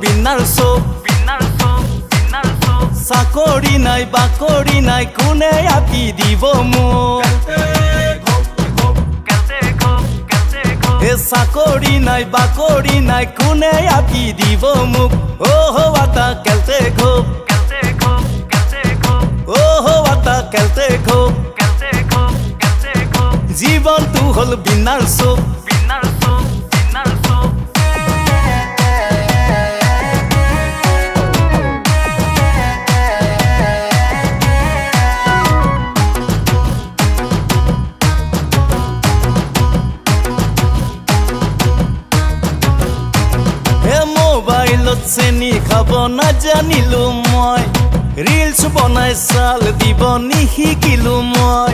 বিনাৰ চব চাকৰি নাই বাকৰি নাই কোনে আঁকি দিব মোক এ চাকৰি নাই বাকৰি নাই কোনে আঁকি দিব মোক অ' আটা কেলতে ঘোপ অ' আটা কেলতে ঘোপ জীৱনটো হ'ল বিনাৰ চব মোবাইলত চেনি খাব নাজানিলো মই ৰিলছ বনাই চাল দিব নিশিকিলো মই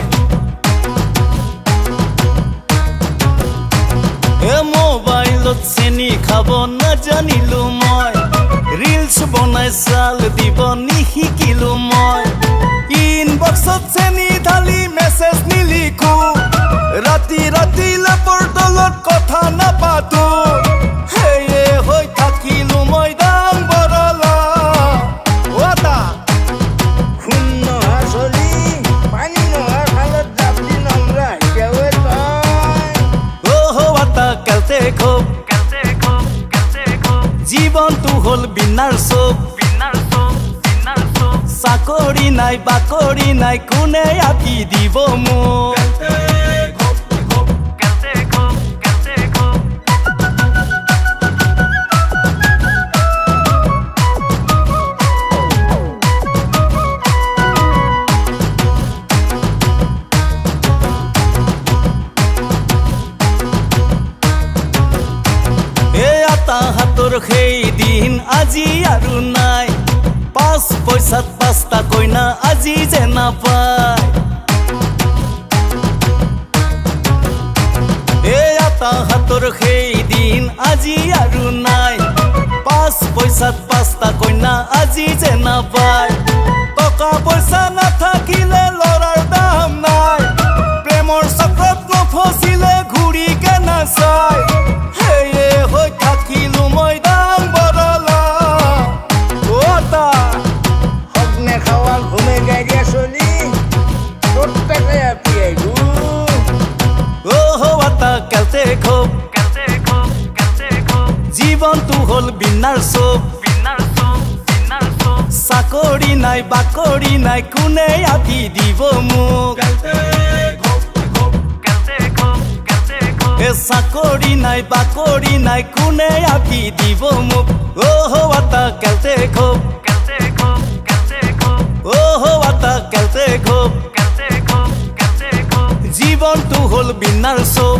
মোবাইলত চেনি খাব নাজানিলো মই ৰিলছ বনাই চাল দিব নিশিকিলো মই ইনবক্সত চেনি ঢালি মেছেজ নিলিখো ৰাতি ৰাতি লেপৰ তলত কথা নাপাতো জীৱনটো হ'ল বিনাৰ চব চাকৰি নাই বাকৰি নাই কোনে আঁকি দিব মোক হাতৰ সেই দিন আজি আৰু নাই 5 পইচাত 5টা কইনা আজি যে নাপায় এটা হাতৰ সেই দিন আজি আৰু নাই 5 পইচাত 5টা কইনা আজি যে নাপায় টকা পইচা নাথাকিলে লৰাৰ দাম নাই প্ৰেমৰ চক্ৰত নফচিলে ঘূৰি কে নাচায় জীৱনটো হ'ল বিনাৰ চব চাকৰি নাই বাকৰি নাই কোনে আঁকি দিব মোক এ চাকৰি নাই বাকৰি নাই কোনে আঁকি দিব মোক অ' আটা কেলতে ঘোপ অ' আটা কেলতে ঘোপ জীৱনটো হ'ল বিনাৰ চব